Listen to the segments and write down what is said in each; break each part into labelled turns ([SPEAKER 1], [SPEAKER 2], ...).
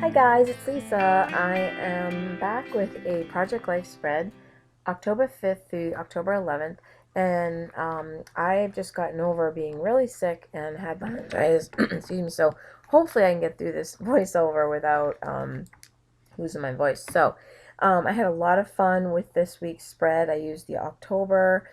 [SPEAKER 1] Hi guys, it's Lisa. I am back with a Project Life spread, October 5th through October 11th, and I've just gotten over being really sick and had laryngitis. Excuse me. So hopefully I can get through this voiceover without losing my voice. So I had a lot of fun with this week's spread. I used the October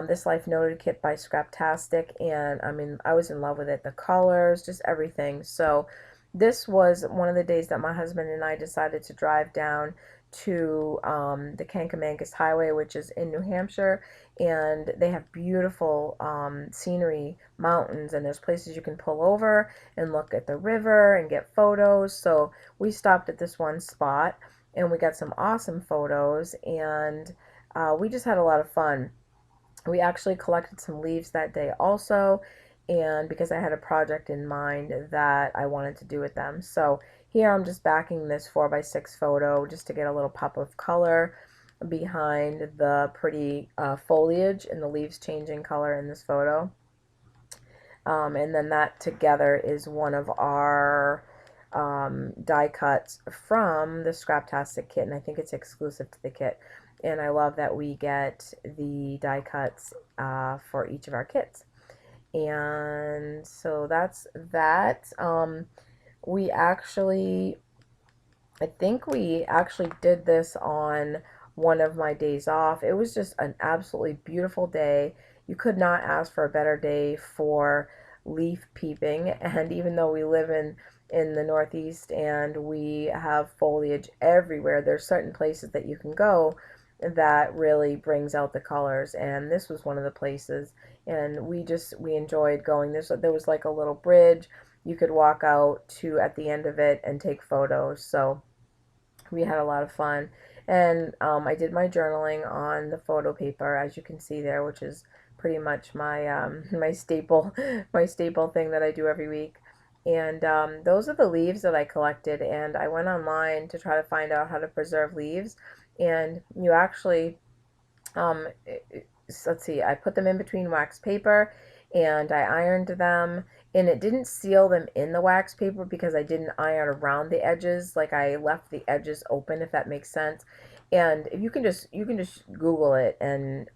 [SPEAKER 1] This Life Noted kit by Scraptastic, and I mean, I was in love with it. The colors, just everything. So this was one of the days that my husband and I decided to drive down to the Kankamangas Highway, which is in New Hampshire, and they have beautiful scenery, mountains, and there's places you can pull over and look at the river and get photos. So we stopped at this one spot and we got some awesome photos, and we just had a lot of fun. We actually collected some leaves that day also, and because I had a project in mind that I wanted to do with them. So here I'm just backing this 4x6 photo just to get a little pop of color behind the pretty foliage and the leaves changing color in this photo. And then that together is one of our die cuts from the Scraptastic kit, and I think it's exclusive to the kit. And I love that we get the die cuts for each of our kits. And so that's that. We actually, I think we actually did this on one of my days off. It was just an absolutely beautiful day. You could not ask for a better day for leaf peeping. And even though we live in the Northeast and we have foliage everywhere, there's certain places that you can go that really brings out the colors. And this was one of the places. And we enjoyed going. There was like a little bridge you could walk out to at the end of it and take photos. So we had a lot of fun. And I did my journaling on the photo paper, as you can see there, which is pretty much my my staple my staple thing that I do every week. And those are the leaves that I collected. And I went online to try to find out how to preserve leaves. And you actually um, let's see, I put them in between wax paper and I ironed them, and it didn't seal them in the wax paper because I didn't iron around the edges. Like, I left the edges open, if that makes sense. And if you can just Google it, and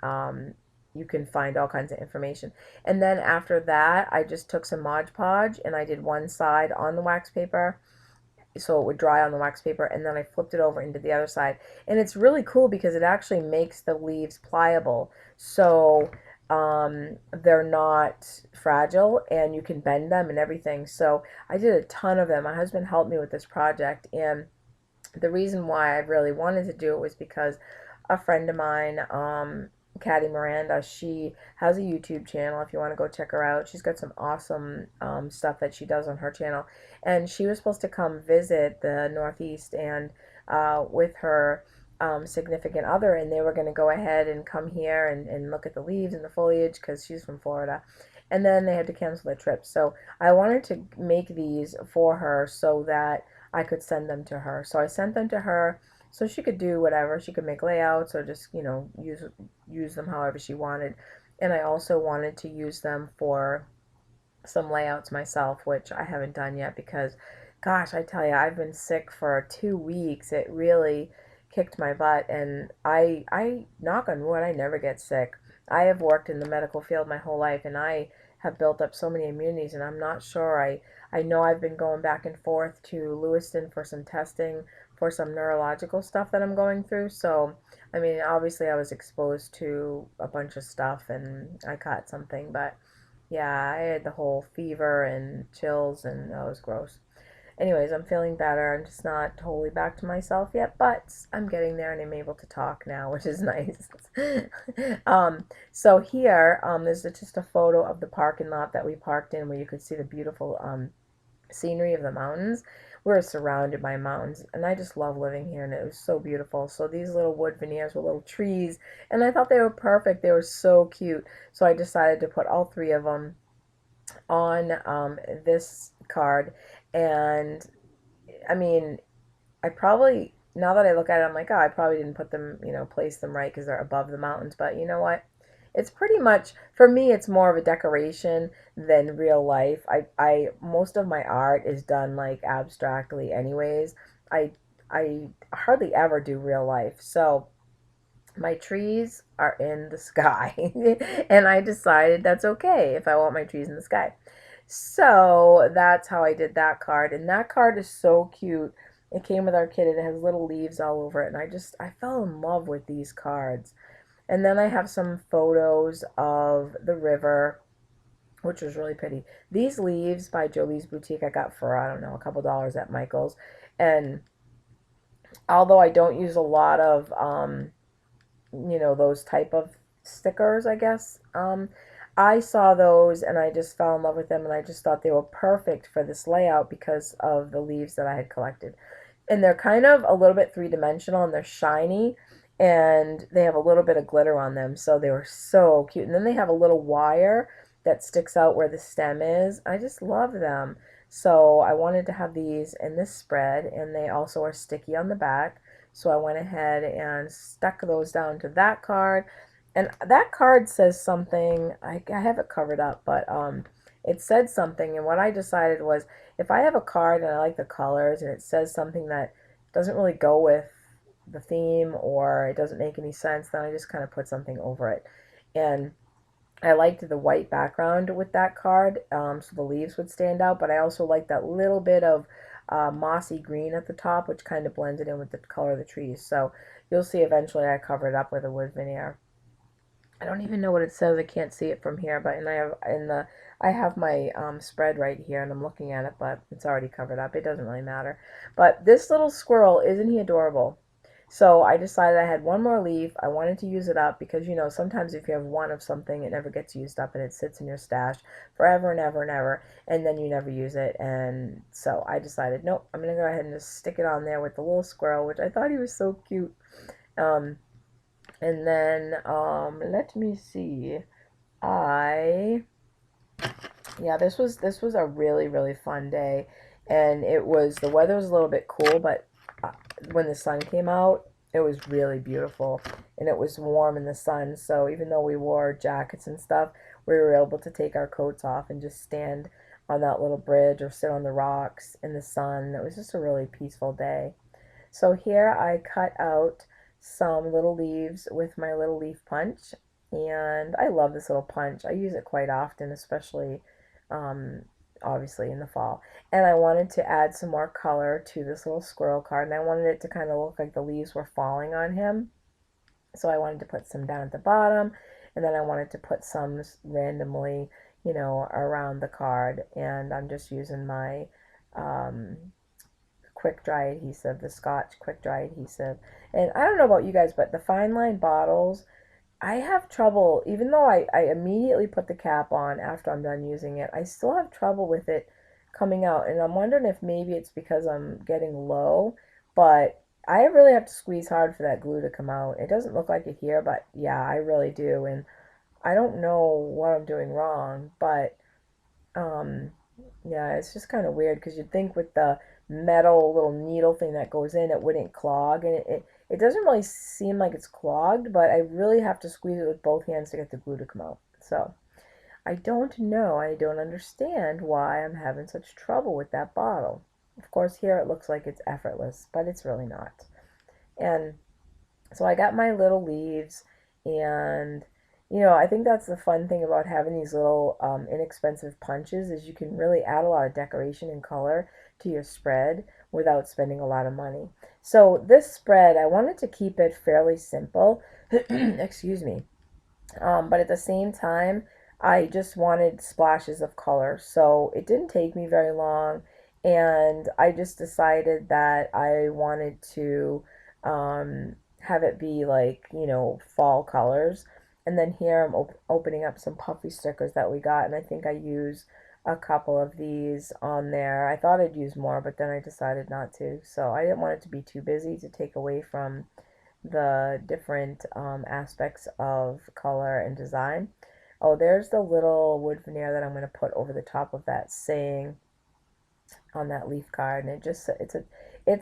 [SPEAKER 1] you can find all kinds of information. And then after that, I just took some Mod Podge and I did one side on the wax paper so it would dry on the wax paper, and then I flipped it over into the other side. And it's really cool because it actually makes the leaves pliable, so they're not fragile and you can bend them and everything. So I did a ton of them. My husband helped me with this project, and the reason why I really wanted to do it was because a friend of mine, Caddy Miranda, she has a YouTube channel. If you want to go check her out, she's got some awesome stuff that she does on her channel. And she was supposed to come visit the Northeast and with her significant other, and they were going to go ahead and come here and look at the leaves and the foliage because she's from Florida. And then they had to cancel their trip. So I wanted to make these for her so that I could send them to her. So I sent them to her so she could do whatever. She could make layouts or just, use them however she wanted. And I also wanted to use them for some layouts myself, which I haven't done yet because, gosh, I tell you, I've been sick for 2 weeks. It really kicked my butt, and I knock on wood, I never get sick. I have worked in the medical field my whole life, and I have built up so many immunities, and I'm not sure. I know I've been going back and forth to Lewiston for some testing for some neurological stuff that I'm going through. So, I mean, obviously I was exposed to a bunch of stuff and I caught something, but yeah, I had the whole fever and chills, and that was gross. Anyways, I'm feeling better. I'm just not totally back to myself yet, but I'm getting there and I'm able to talk now, which is nice. So here, there's just a photo of the parking lot that we parked in where you could see the beautiful scenery of the mountains. We're surrounded by mountains, and I just love living here, and it was so beautiful. So these little wood veneers were little trees, and I thought they were perfect. They were so cute. So I decided to put all three of them on this card. And I mean, I probably, now that I look at it, I'm like, oh, I probably didn't put them, place them right because they're above the mountains. But you know what? it's pretty much, for me, it's more of a decoration than real life. I most of my art is done like abstractly anyways. I hardly ever do real life. So my trees are in the sky. And I decided that's okay if I want my trees in the sky. So that's how I did that card. And that card is so cute. It came with our kit and it has little leaves all over it. And I fell in love with these cards. And then I have some photos of the river, which was really pretty. These leaves by Jolie's Boutique I got for, I don't know, a couple dollars at Michael's. And although I don't use a lot of those type of stickers, I guess. I saw those and I just fell in love with them and I just thought they were perfect for this layout because of the leaves that I had collected. And they're kind of a little bit three-dimensional and they're shiny and they have a little bit of glitter on them, so they were so cute. And then they have a little wire that sticks out where the stem is. I just love them. So I wanted to have these in this spread, and they also are sticky on the back. So I went ahead and stuck those down to that card. And that card says something, I have it covered up, but it said something. And what I decided was if I have a card and I like the colors and it says something that doesn't really go with the theme or it doesn't make any sense, then I just kind of put something over it. And I liked the white background with that card, so the leaves would stand out, but I also liked that little bit of mossy green at the top, which kind of blended in with the color of the trees. So you'll see eventually I cover it up with a wood veneer. I don't even know what it says. I can't see it from here, but and I have my spread right here, and I'm looking at it, but it's already covered up. It doesn't really matter. But this little squirrel, isn't he adorable? So I decided I had one more leaf. I wanted to use it up because, sometimes if you have one of something, it never gets used up and it sits in your stash forever and ever and ever, and then you never use it. And so I decided, nope, I'm going to go ahead and just stick it on there with the little squirrel, which I thought he was so cute. Um, and then let me see. I Yeah, this was a really really fun day, and the weather was a little bit cool, but uh, when the sun came out, it was really beautiful, and it was warm in the sun. So even though we wore jackets and stuff, we were able to take our coats off and just stand on that little bridge or sit on the rocks in the sun. It was just a really peaceful day. So here I cut out some little leaves with my little leaf punch, and I love this little punch. I use it quite often, especially um, obviously in the fall. And I wanted to add some more color to this little squirrel card, and I wanted it to kind of look like the leaves were falling on him. So I wanted to put some down at the bottom, and then I wanted to put some randomly, around the card. And I'm just using my um, quick dry adhesive, the Scotch quick dry adhesive. And I don't know about you guys, but the fine line bottles, I have trouble, even though I immediately put the cap on after I'm done using it, I still have trouble with it coming out. And I'm wondering if maybe it's because I'm getting low, but I really have to squeeze hard for that glue to come out. It doesn't look like it here, but yeah, I really do. And I don't know what I'm doing wrong, but um, yeah, it's just kind of weird because you'd think with the metal little needle thing that goes in, it wouldn't clog, and it doesn't really seem like it's clogged, but I really have to squeeze it with both hands to get the glue to come out. So I don't know, I don't understand why I'm having such trouble with that bottle. Of course, here it looks like it's effortless, but it's really not. And so I got my little leaves, and I think that's the fun thing about having these little inexpensive punches is you can really add a lot of decoration and color to your spread without spending a lot of money. So this spread, I wanted to keep it fairly simple. Excuse me. But at the same time, I just wanted splashes of color. So it didn't take me very long. And I just decided that I wanted to have it be like, fall colors. And then here I'm opening up some puffy stickers that we got. And I think I used a couple of these on there. I thought I'd use more, but then I decided not to. So I didn't want it to be too busy to take away from the different aspects of color and design. Oh, there's the little wood veneer that I'm going to put over the top of that saying on that leaf card. And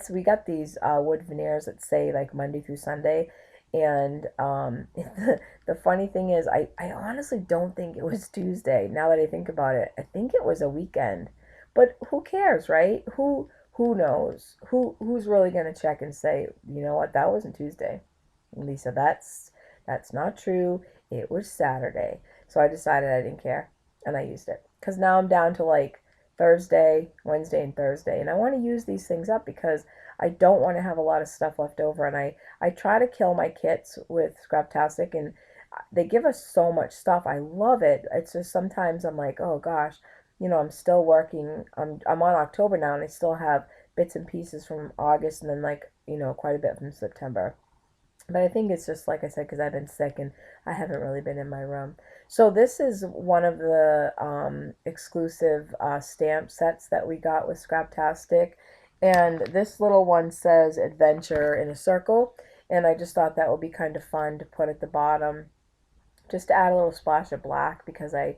[SPEAKER 1] we got these wood veneers that say like Monday through Sunday. And the funny thing is, I honestly don't think it was Tuesday. Now that I think about it, I think it was a weekend. But who cares, right? Who knows? Who's really gonna check and say, you know what, that wasn't Tuesday? Lisa, that's not true. It was Saturday. So I decided I didn't care and I used it. Because now I'm down to like Thursday, Wednesday, and Thursday. And I want to use these things up because I don't want to have a lot of stuff left over. And I try to kill my kits with Scraptastic, and they give us so much stuff. I love it. It's just sometimes I'm like, oh gosh, I'm still working. I'm on October now, and I still have bits and pieces from August, and then like quite a bit from September. But I think it's just like I said, because I've been sick and I haven't really been in my room. So this is one of the exclusive stamp sets that we got with Scraptastic. And this little one says adventure in a circle. And I just thought that would be kind of fun to put at the bottom, just to add a little splash of black, because I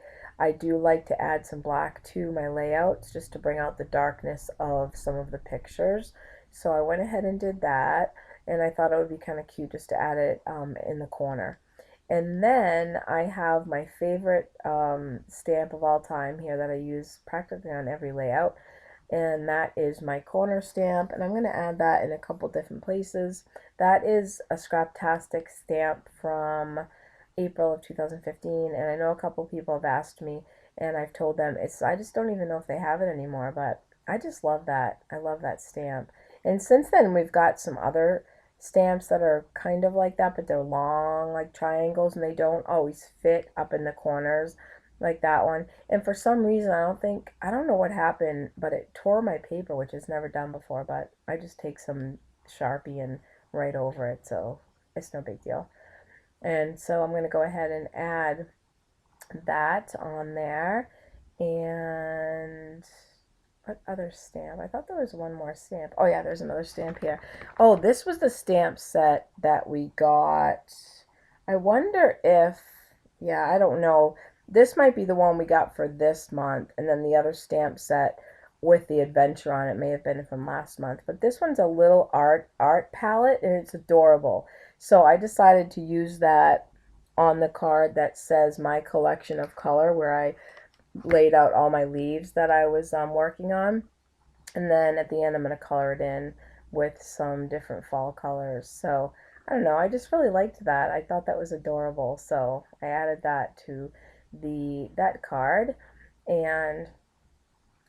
[SPEAKER 1] do like to add some black to my layouts just to bring out the darkness of some of the pictures. So I went ahead and did that, and I thought it would be kind of cute just to add it in the corner. And then I have my favorite stamp of all time here that I use practically on every layout, and that is my corner stamp, and I'm going to add that in a couple different places. That is a Scraptastic stamp from April of 2015, and I know a couple people have asked me, and I've told them I just don't even know if they have it anymore, but I just love that. I love that stamp. And since then we've got some other stamps that are kind of like that, but they're long like triangles and they don't always fit up in the corners like that one. And for some reason, I don't know what happened, but it tore my paper, which is never done before, but I just take some Sharpie and write over it, so it's no big deal. And so I'm going to go ahead and add that on there. And what other stamp? I thought there was one more stamp. Oh yeah, there's another stamp here. Oh, this was the stamp set that we got. I wonder if, yeah, I don't know. This might be the one we got for this month, and then the other stamp set with the adventure on it may have been from last month. But this one's a little art palette, and it's adorable. So I decided to use that on the card that says my collection of color, where I laid out all my leaves that I was working on. And then at the end, I'm going to color it in with some different fall colors. So I don't know. I just really liked that. I thought that was adorable. So I added that to that card. And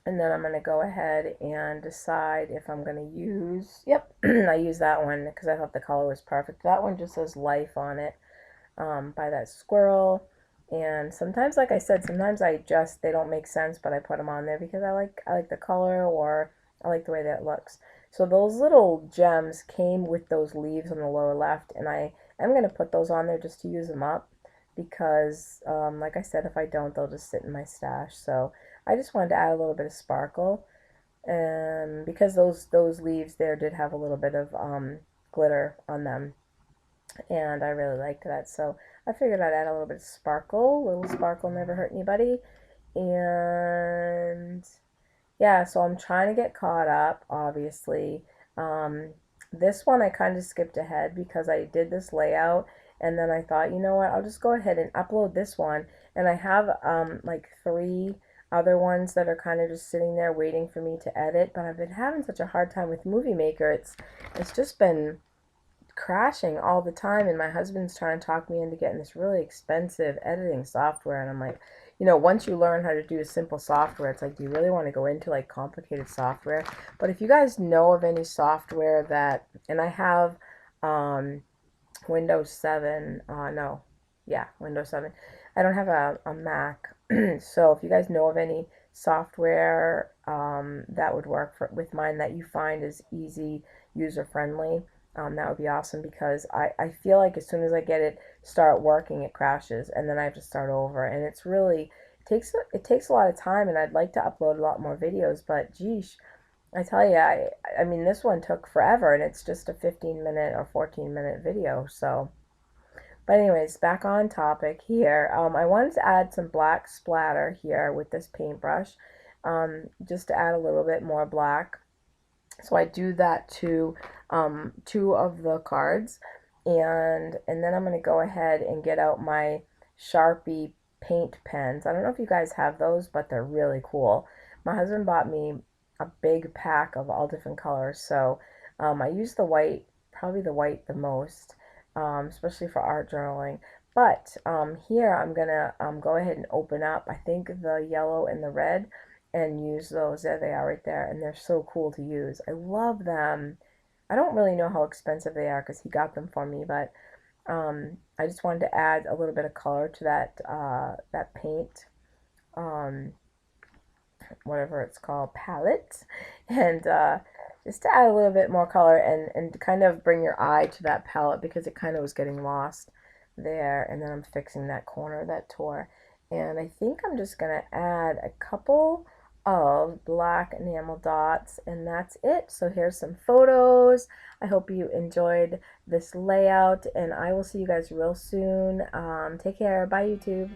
[SPEAKER 1] and then I'm going to go ahead and decide if I'm going to use, yep, I used that one because I thought the color was perfect. That one just says life on it, by that squirrel. And sometimes, like I said, sometimes they don't make sense, but I put them on there because I like the color, or I like the way that it looks. So those little gems came with those leaves on the lower left, and I am going to put those on there just to use them up because, like I said, if I don't, they'll just sit in my stash. So I just wanted to add a little bit of sparkle, because those leaves there did have a little bit of glitter on them, and I really liked that. So I figured I'd add a little bit of sparkle. A little sparkle never hurt anybody. And yeah, so I'm trying to get caught up, obviously. Um, this one I kind of skipped ahead because I did this layout, and then I thought, you know what, I'll just go ahead and upload this one. And I have like 3 other ones that are kind of just sitting there waiting for me to edit, but I've been having such a hard time with Movie Maker. It's just been crashing all the time, and my husband's trying to talk me into getting this really expensive editing software, and I'm like, once you learn how to do simple software, it's like, do you really want to go into like complicated software? But if you guys know of any software that, and I have Windows 7, no, yeah, Windows 7. I don't have a Mac. So if you guys know of any software that would work with mine that you find is easy, user friendly, that would be awesome, because I feel like as soon as I get it start working, it crashes, and then I have to start over, and it takes a lot of time, and I'd like to upload a lot more videos, but geesh, I tell you, I mean, this one took forever, and it's just a 15-minute or 14-minute video. So, but anyways, back on topic here. I wanted to add some black splatter here with this paintbrush, just to add a little bit more black. So I do that to 2 of the cards, And then I'm going to go ahead and get out my Sharpie paint pens. I don't know if you guys have those, but they're really cool. My husband bought me a big pack of all different colors, so I use the white, probably the white the most, especially for art journaling. But here I'm gonna go ahead and open up, I think, the yellow and the red and use those. There they are right there, and they're so cool to use. I love them. I don't really know how expensive they are because he got them for me, but I just wanted to add a little bit of color to that paint, um, whatever it's called, palette, and just to add a little bit more color and kind of bring your eye to that palette because it kind of was getting lost there. And then I'm fixing that corner that tore, and I think I'm just gonna add a couple of black enamel dots, and that's it. So here's some photos. I hope you enjoyed this layout, and I will see you guys real soon. Take care. Bye, YouTube.